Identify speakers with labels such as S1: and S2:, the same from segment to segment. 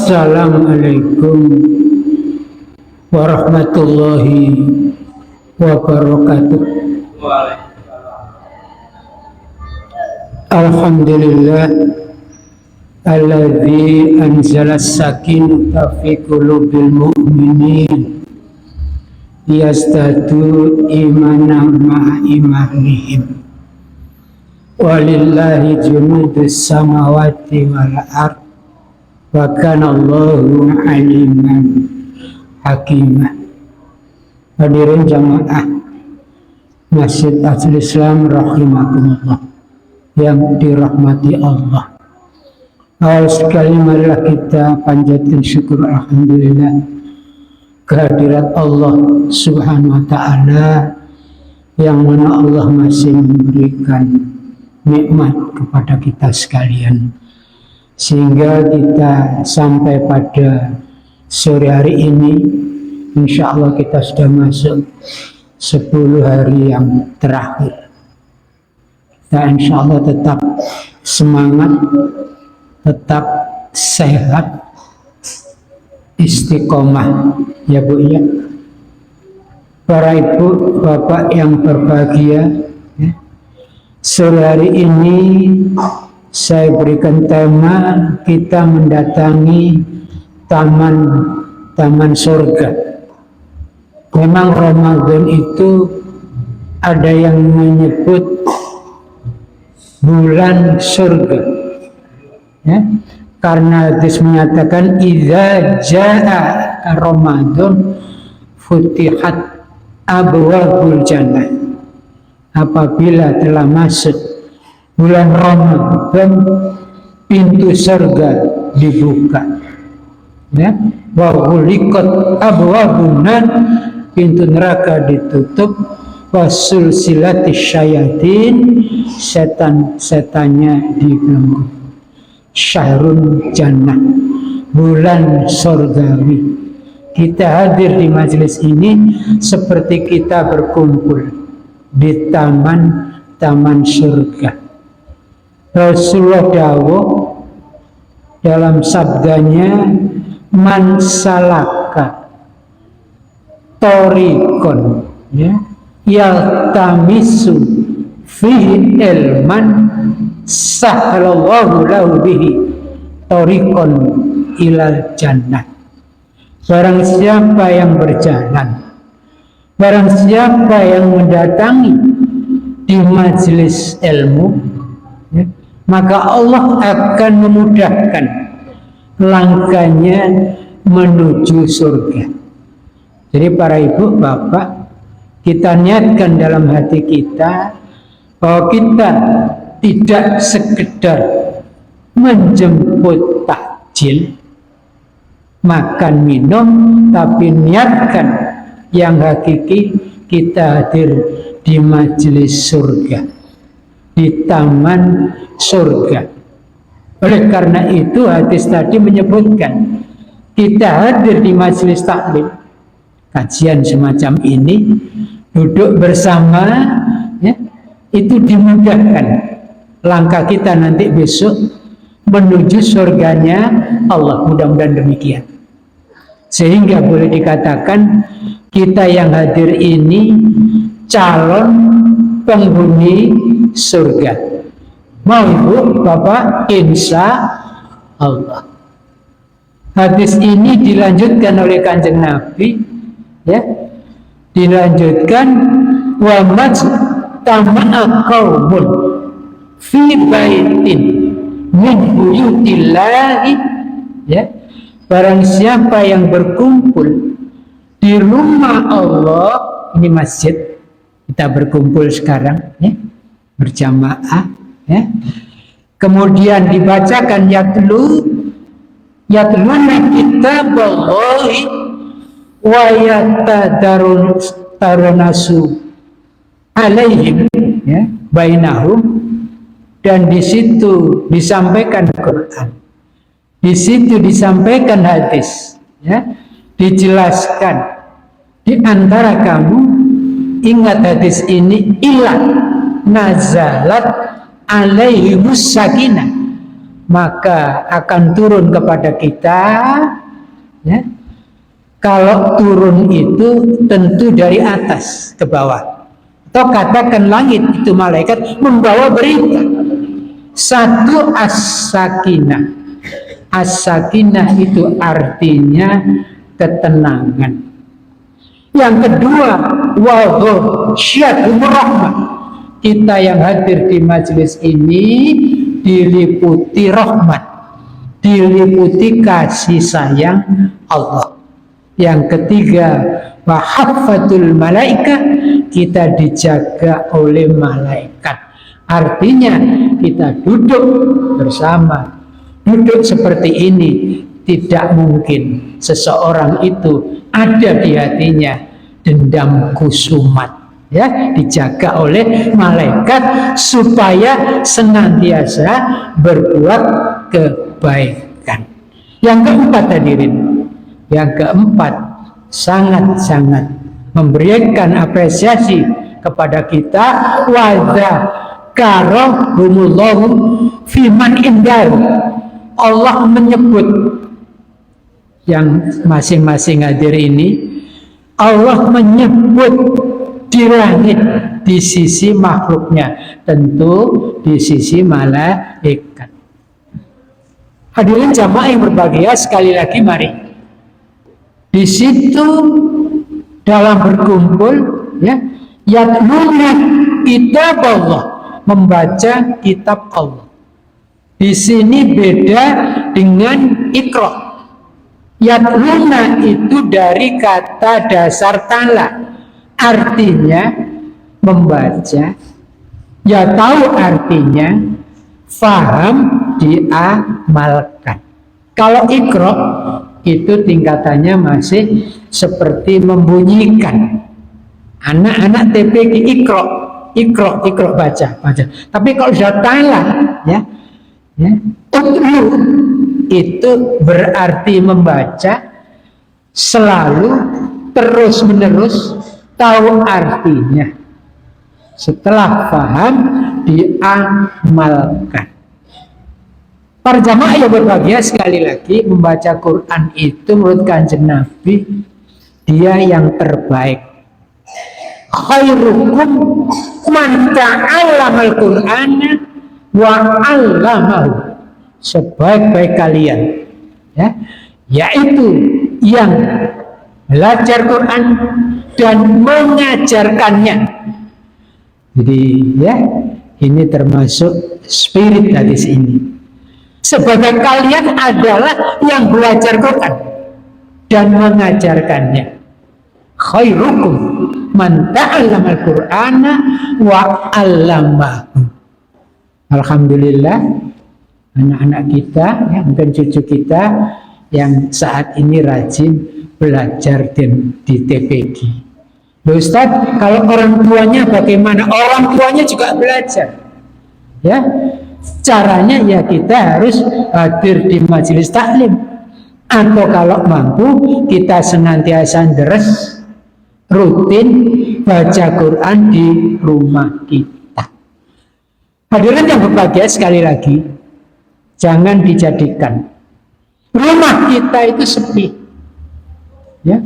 S1: Assalamualaikum warahmatullahi wabarakatuh. Alhamdulillah alladzi anzala as-sakinata fi qulubil mu'minin yazdadu imanan ma'a imanihim. Walillahi junudus samawati wal ardh wa kana Allahu aliman hakimah. Hadirin jamaah Masjid Asli Islam rahimakumullah yang dirahmati Allah. Awal sekali marilah kita panjatkan syukur alhamdulillah kehadirat Allah Subhanahu wa taala, yang mana Allah masih memberikan nikmat kepada kita sekalian, sehingga kita sampai pada sore hari ini, insya Allah kita sudah masuk 10 hari yang terakhir. Kita insya Allah tetap semangat, tetap sehat, istiqomah ya Bu ya. Para ibu bapak yang berbahagia ya. Sore hari ini saya berikan tema, kita mendatangi taman surga. Memang Ramadan itu ada yang menyebut bulan surga ya, karena hadis menyatakan idza jaa Ramadan futihat abwabul jannah. Apabila telah masuk bulan Ramadan, pintu surga dibuka ya, wa ghuliqat abwabun nar, pintu neraka ditutup, wasul silati syayatin, setan-setannya dibelenggu. Syahrun jannah, bulan surgawi. Kita hadir di majelis ini seperti kita berkumpul di taman surga. Rasulullah dawuh dalam sabdanya, man salaka torikon ya yaltamisu fihi ilman sahhalallahu lahu bihi torikon ilal jannah. Barang siapa yang berjalan, barang siapa yang mendatangi di majelis ilmu ya, maka Allah akan memudahkan langkahnya menuju surga. Jadi para ibu bapak, kita niatkan dalam hati kita bahwa kita tidak sekedar menjemput takjil, makan minum, tapi niatkan yang hakiki kita hadir di majelis surga, di taman surga. Oleh karena itu hadis tadi menyebutkan kita hadir di majelis taklim, kajian semacam ini, duduk bersama ya, itu dimudahkan langkah kita nanti besok menuju surganya Allah. Mudah-mudahan demikian. Sehingga boleh dikatakan kita yang hadir ini calon penghuni surga. Mau ibu bapak? Insya Allah. Hadis ini dilanjutkan oleh Kanjeng Nabi ya, dilanjutkan wa majtama'a qaumun fi baitin min buyutillahi ya, barang siapa yang berkumpul di rumah Allah, ini masjid kita berkumpul sekarang ya, berjamaah ya, kemudian dibacakan yatluna kitaballahi wa yatadarunasu alaihim ya, bainahum, dan di situ disampaikan Quran, di situ disampaikan hadis ya, dijelaskan di antara kamu. Ingat hadis ini, ilah nazalat alaihimus sakinah, maka akan turun kepada kita, ya. Kalau turun itu tentu dari atas ke bawah. Atau katakan langit itu malaikat membawa berita. Satu as-sakinah. As-sakinah itu artinya ketenangan. Yang kedua, wa ghasyiathumur rahmah. Kita yang hadir di majelis ini diliputi rahmat, diliputi kasih sayang Allah. Yang ketiga, wa haffatul malaikah, kita dijaga oleh malaikat. Artinya kita duduk bersama. Duduk seperti ini tidak mungkin seseorang itu ada di hatinya dendam kusumat, ya, dijaga oleh malaikat supaya senantiasa berbuat kebaikan. Yang keempat hadirin, yang keempat sangat-sangat memberikan apresiasi kepada kita, wadza karahumullahu fiman indahu. Allah menyebut yang masing-masing hadir ini, Allah menyebut di langit, di sisi makhluknya, tentu di sisi malaikat. Hadirin jamaah yang berbahagia, sekali lagi mari di situ dalam berkumpul, ya, yatluna kitab Allah, membaca kitab Allah. Di sini beda dengan iqra. Yatluna itu dari kata dasar tala, artinya membaca. Ya tahu artinya, faham, diamalkan. Kalau iqra itu tingkatannya masih seperti membunyikan. Anak-anak TPQ iqra baca. Tapi kalau sudah tala, ya, utlu itu berarti membaca selalu terus menerus, tahu artinya, setelah paham diamalkan. Para jamaah yang berbahagia, sekali lagi membaca Quran itu menurut Kanjeng Nabi dia yang terbaik. Khairukum man ta'allamal Qur'ana wa 'allamahu. Sebaik-baik kalian, ya, yaitu yang belajar Quran dan mengajarkannya. Jadi, ya, ini termasuk spirit hadis ini. Sebagai kalian adalah yang belajar Quran dan mengajarkannya. Khairukum man ta'allamal Qur'ana wa 'allamahu. Alhamdulillah, anak-anak kita, ya, mungkin cucu kita yang saat ini rajin belajar di TPG. Loh Ustaz, kalau orang tuanya bagaimana? Orang tuanya juga belajar, ya. Caranya ya kita harus hadir di majelis taklim, atau kalau mampu kita senantiasa deres rutin baca Quran di rumah kita. Hadirin yang berbahagia, sekali lagi jangan dijadikan rumah kita itu sepi, ya,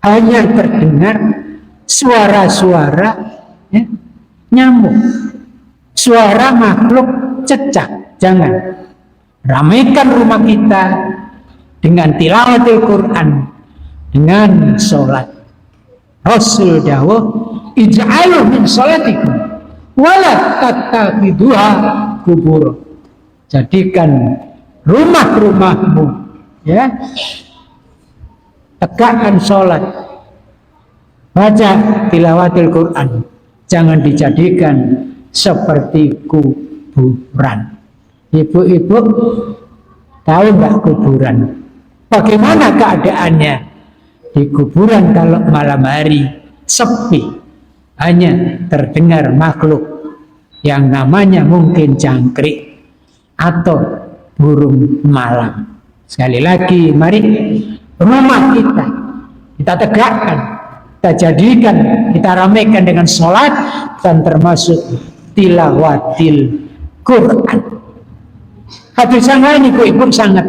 S1: hanya terdengar suara-suara, ya, nyamuk, suara makhluk cecak. Jangan, ramaikan rumah kita dengan tilawatul Quran, dengan sholat. Rasul dawuh, ij'alu min sholatikum wala tattakhidhuha kubur. Jadikan rumah-rumahmu, ya, tegakkan sholat, baca tilawatul Quran, jangan dijadikan seperti kuburan. Ibu-ibu tahu nggak kuburan? Bagaimana keadaannya di kuburan kalau malam hari? Sepi, hanya terdengar makhluk yang namanya mungkin jangkrik atau burung malam. Sekali lagi, mari rumah kita tegakkan, kita jadikan, kita ramaikan dengan sholat dan termasuk tilawatil Quran. Hadis yang lain ibu sangat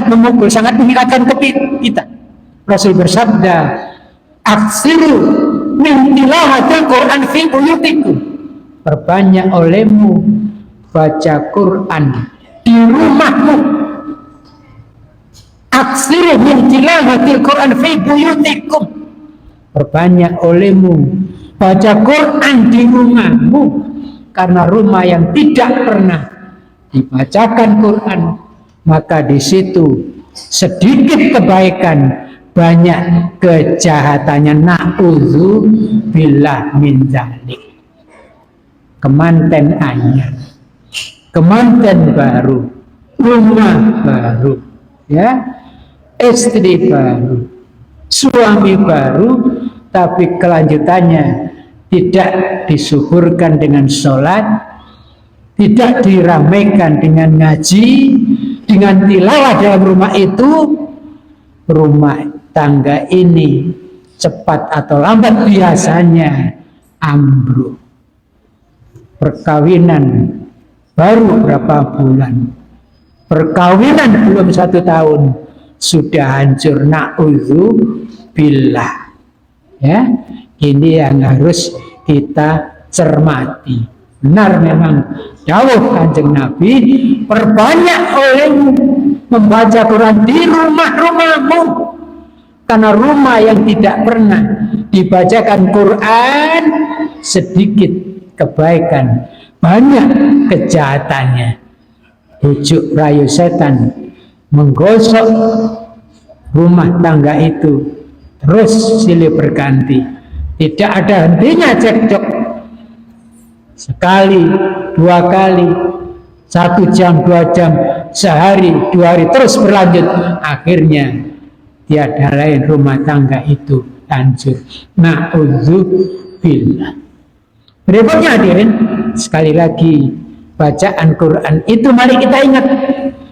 S1: memukul, sangat mengingatkan kita. Rasul bersabda, aksiru min tilawatil Quran fi buyutikum. Perbanyak olehmu baca Quran di rumahmu. Aksiru min tilawatil Quran fi buyutikum. Perbanyak olehmu baca Quran di rumahmu, karena rumah yang tidak pernah dibacakan Quran, maka di situ sedikit kebaikan, banyak kejahatannya. Na'udzubillah min dzalik. Kemanten anyar, kemanten baru, rumah baru, ya, istri baru, suami baru, tapi kelanjutannya tidak disuburkan dengan sholat, tidak diramaikan dengan ngaji, dengan tilawah dalam rumah itu, rumah tangga ini cepat atau lambat biasanya ambruk. Perkawinan baru berapa bulan, perkawinan belum 1 tahun sudah hancur. Na'udzubillah. Ya, ini yang harus kita cermati. Benar memang dawuh Kanjeng Nabi, perbanyak olehmu membaca Quran di rumah-rumahmu, karena rumah yang tidak pernah dibacakan Quran sedikit kebaikan, banyak kejahatannya. Bujuk rayu setan menggosok rumah tangga itu terus silih berganti, tidak ada hentinya cekcok. Sekali, 2 kali, 1 jam, 2 jam, sehari, 2 hari, terus berlanjut. Akhirnya tiada lain rumah tangga itu hancur. Na'udzubillah. Berikutnya hadirin, sekali lagi, bacaan Quran itu mari kita ingat,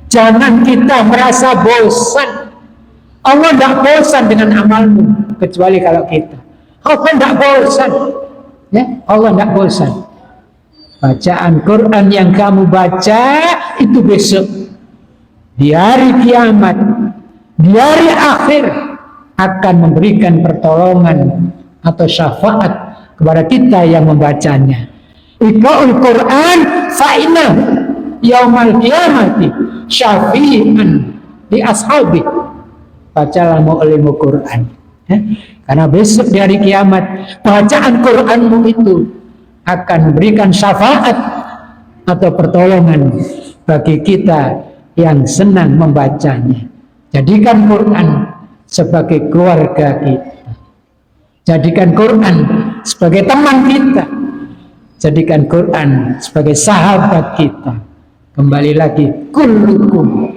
S1: jangan kita merasa bosan. Allah tidak bosan dengan amalmu, kecuali kalau kita. Allah tidak bosan, ya, Allah tidak bosan. Bacaan Quran yang kamu baca itu besok di hari kiamat, di hari akhir akan memberikan pertolongan atau syafaat kepada kita yang membacanya. Iqra'ul Quran fa'inah yaumal qiyamati syafi'an di ashabi. Bacalah olehmu Quran, ya? Karena besok di hari kiamat bacaan Quranmu itu akan memberikan syafaat atau pertolongan bagi kita yang senang membacanya. Jadikan Quran sebagai keluarga kita, jadikan Quran sebagai teman kita, jadikan Quran sebagai sahabat kita. Kembali lagi, kullukum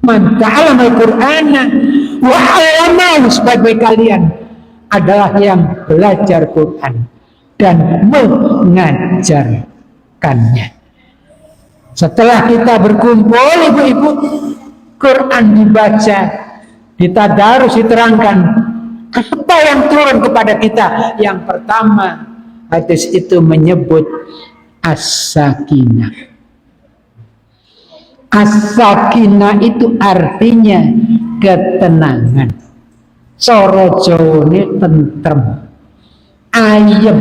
S1: man ta'allama al-Qur'ana wa 'allamahu, sebagai kalian adalah yang belajar Quran dan mengajarkannya. Setelah kita berkumpul ibu-ibu, Quran dibaca, ditadarus, diterangkan, apa yang turun kepada kita? Yang pertama, hadis itu menyebut as-sakinah. As-sakinah itu artinya ketenangan. Soro Jawane tentrem, ayem,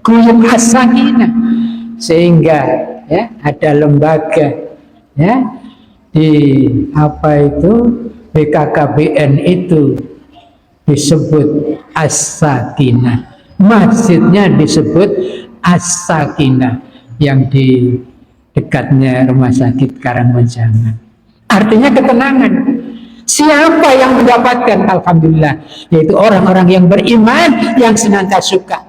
S1: guyub as-sakinah. Sehingga ya ada lembaga ya di BKKBN itu disebut as-sakinah, masjidnya disebut as-sakinah yang di dekatnya rumah sakit Karangmenjangan. Artinya ketenangan. Siapa yang mendapatkan? Alhamdulillah, yaitu orang-orang yang beriman, yang senantiasa suka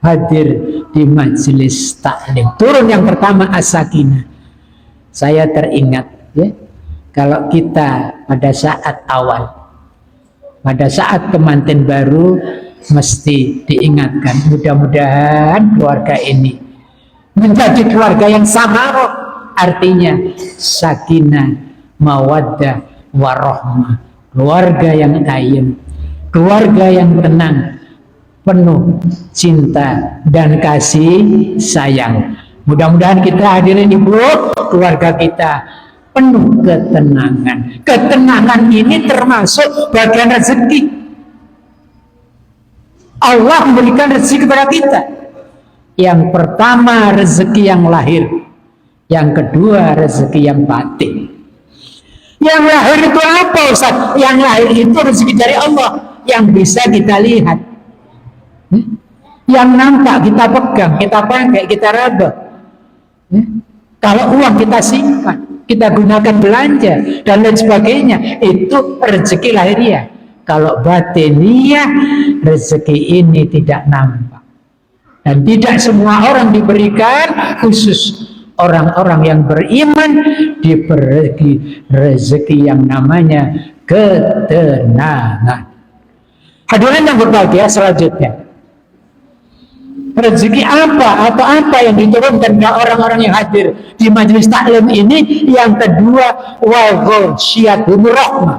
S1: hadir di majelis taklim. Turun yang pertama as-sakinah. Saya teringat ya, kalau kita pada saat awal, pada saat kemanten baru, mesti diingatkan, mudah-mudahan keluarga ini menjadi keluarga yang samaroh, artinya sakinah, mawaddah, warahmah, keluarga yang ayem, keluarga yang tenang, penuh cinta dan kasih sayang. Mudah-mudahan kita hadirin ibu, keluarga kita penuh ketenangan. Ketenangan ini termasuk bagian rezeki. Allah memberikan rezeki kepada kita. Yang pertama rezeki yang lahir, yang kedua rezeki yang batin. Yang lahir itu apa Ustaz? Yang lahir itu rezeki dari Allah yang bisa kita lihat, yang nampak kita pegang, kita pakai, kita raba. Kalau uang kita simpan, kita gunakan belanja dan lain sebagainya, itu rezeki lahiriah. Kalau batiniah, rezeki ini tidak nampak. Dan tidak semua orang diberikan, khusus orang-orang yang beriman diberi rezeki yang namanya ketenangan. Hadirin yang berbahagia, selanjutnya rezeki apa atau apa yang diturunkan ke orang-orang yang hadir di majelis taklim ini? Yang kedua, wa ghasyiathum rahmah.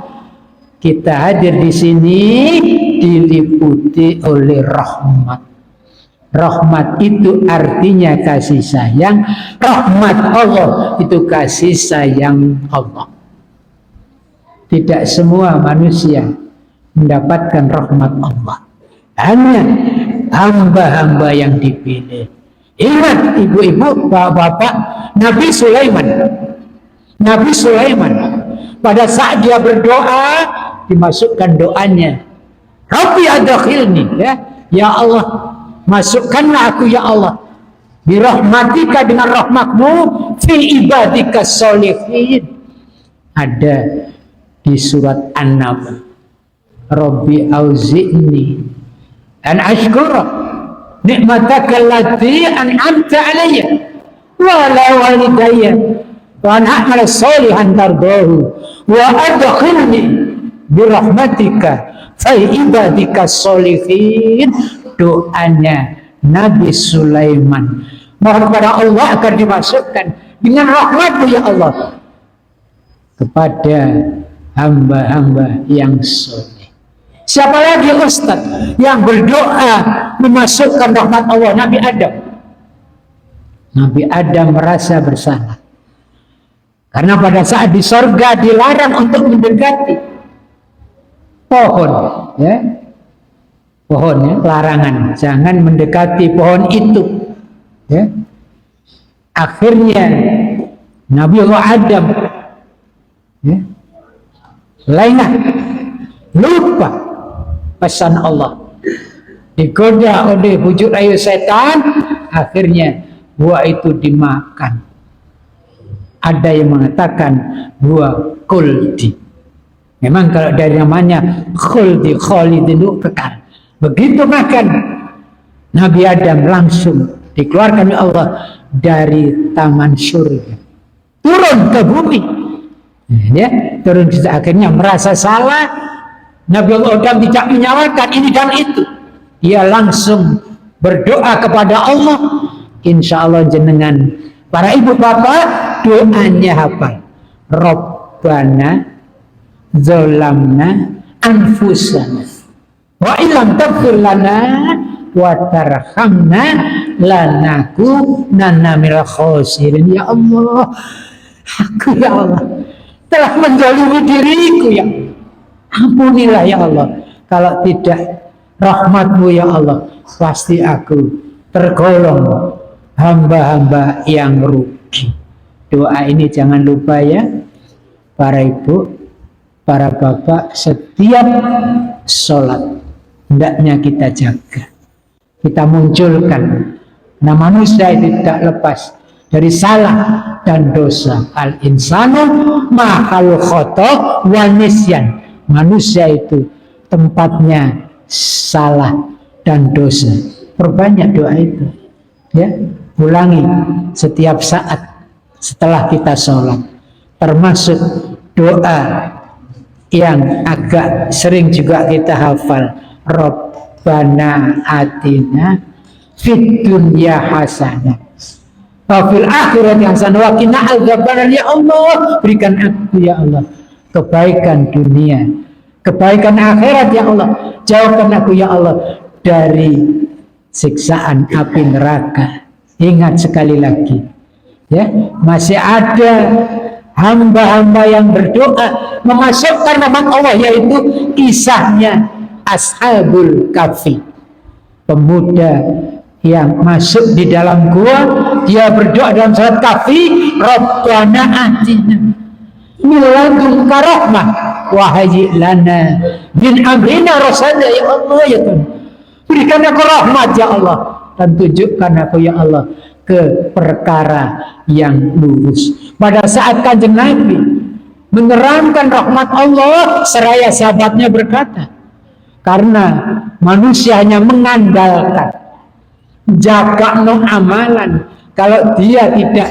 S1: Kita hadir di sini diliputi oleh rahmat. Rahmat itu artinya kasih sayang. Rahmat Allah itu kasih sayang Allah. Tidak semua manusia mendapatkan rahmat Allah, hanya hamba-hamba yang dipilih. Ingat ibu-ibu, bapak-bapak, Nabi Sulaiman pada saat dia berdoa, dimasukkan doanya, Rabbi adkhilni, ya Allah, masukkanlah aku ya Allah, birahmatika, dengan rahmatmu, fi ibadika sholihin. Ada di surat An-Naml, Rabbi auzi'ni an ashkura ni'mataka allati an'amta alayya wa ala walidayya wa an a'mala sholihan tardahu wa adkhilni birahmatika fi ibadika sholihin. Doanya Nabi Sulaiman, mohon kepada Allah agar dimasukkan dengan rahmat-Mu ya Allah kepada hamba-hamba yang soleh. Siapa lagi Ustaz yang berdoa memasukkan rahmat Allah? Nabi Adam. Nabi Adam merasa bersalah karena pada saat di sorga dilarang untuk mendekati pohon, pohon, larangan, jangan mendekati pohon itu. Akhirnya Nabi Allah Adam lengah, lupa pesan Allah, digoda oleh bujuk rayu setan, akhirnya buah itu dimakan. Ada yang mengatakan buah khuldi. Memang kalau dari namanya khuldi, khalid itu kekal. Begitu makan, Nabi Adam langsung dikeluarkan oleh Allah dari taman surga, turun ke bumi. Turun, akhirnya merasa salah. Nabi Adam tidak menyalahkan ini dan itu. Dia langsung berdoa kepada Allah. Insya Allah jenengan para ibu bapak doanya hafal. Rabbana zolamna anfusana wa ilam taghfir lana wa tarhamna lanakunanna minal khosirin. Ya Allah, aku ya Allah telah menzalimi diriku ya. Ampunilah ya Allah. Kalau tidak rahmat-Mu ya Allah, pasti aku tergolong hamba-hamba yang rugi. Doa ini jangan lupa ya, para ibu, para bapak, setiap sholat hendaknya kita jaga, kita munculkan. Nah, manusia itu tidak lepas dari salah dan dosa. Al insanu mahal khoto wa nisyan. Manusia itu tempatnya salah dan dosa. Perbanyak doa itu, ulangi setiap saat setelah kita sholat. Termasuk doa yang agak sering juga kita hafal, Rabbana atina fid dunya hasanah wa fil akhirati hasanah wa qina adzabannar. Ya Allah, berikan aku ya Allah kebaikan dunia, kebaikan akhirat ya Allah. Jauhkan aku ya Allah dari siksaan api neraka. Ingat sekali lagi, ya, masih ada hamba-hamba yang berdoa memasukkan nama Allah, yaitu kisahnya Ashabul Kahfi, pemuda yang masuk di dalam gua. Dia berdoa dalam surat Kahfi, Rabbana atina min ladunka rahmah wa hayyi lana min amrina rasada. Ya Allah, ya Tuhan, berikan aku rahmat ya Allah, dan tunjukkan aku ya Allah ke perkara yang lurus. Pada saat Kanjeng Nabi menerangkan rahmat Allah, seraya sahabatnya berkata, karena manusia hanya mengandalkan jaga no amalan, kalau dia tidak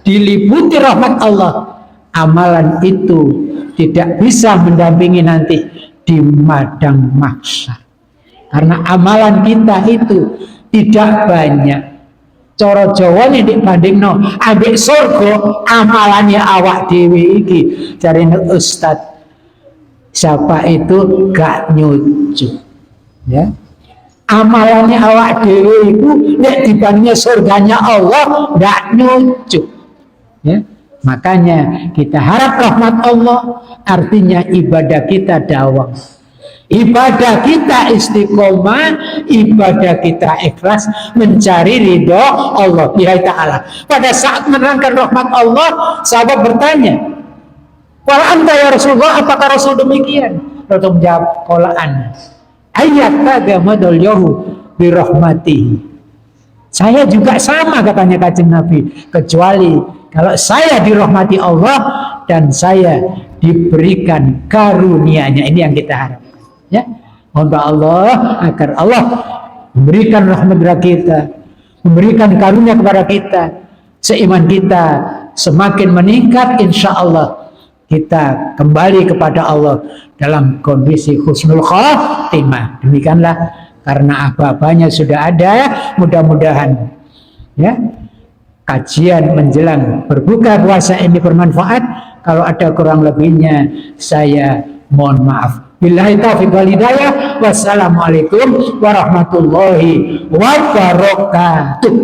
S1: diliputi rahmat Allah, amalan itu tidak bisa mendampingi nanti di madang mahsyar. Karena amalan kita itu tidak banyak. Cara Jawa ini dibanding no ambek surga, amalannya awak dewi iki. Cari Ustad siapa itu gak nyucu, ya. Amalannya awak dewi itu nek dibandingnya surganya Allah gak nyucu, ya. Makanya kita harap rahmat Allah, artinya ibadah kita dawam, ibadah kita istiqomah, ibadah kita ikhlas mencari ridho Allah Ta'ala. Pada saat menerangkan rahmat Allah, sahabat bertanya, wal anta ya Rasulullah, apakah Rasul demikian? Rasul menjawab, qala ana ayat tagamadul yahu birahmatihi. Saya juga sama, katanya Kanjeng Nabi, kecuali kalau saya dirahmati Allah dan saya diberikan karunia-Nya. Ini yang kita harapkan, ya. Mohon Allah agar Allah memberikan rahmat kepada kita, memberikan karunia kepada kita, seiman kita semakin meningkat, insya Allah kita kembali kepada Allah dalam kondisi husnul khatimah. Demikianlah, karena apa-apanya sudah ada, mudah-mudahan, ya, kajian menjelang berbuka puasa ini bermanfaat. Kalau ada kurang lebihnya, saya mohon maaf. Billahi taufiq wal hidayah. Wassalamualaikum warahmatullahi wabarakatuh.